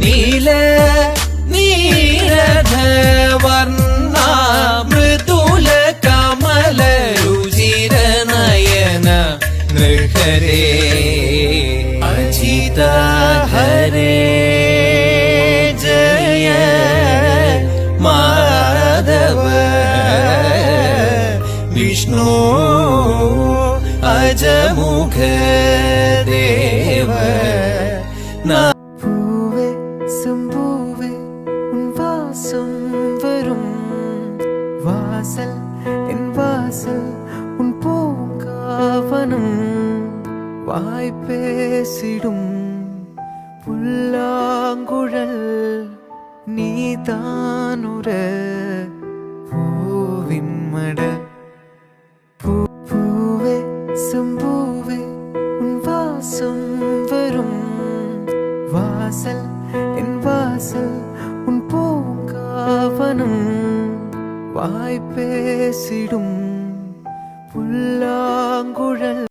നീല നീരധ വർണ്ണ മൃദുല കമല രുചിര നയന നൃഹരേ അജിത ഹരേ ജയ മാധവ വിഷ്ണു അജമുഖ ദേവ பூவே செம்பூவே உன் வாசம் வரும் வாசல் என் வாசல் உன் பூங்காவனம் வாய் பேசிடும் புல்லாங்குழல் நீதானுர பூவின் மட பூவே செம்பூவே உன் வாசம் வரும் வாசல் என் வாசல் உன் பூங்காவனம் வாய் பேசிடும் புல்லாங்குழல்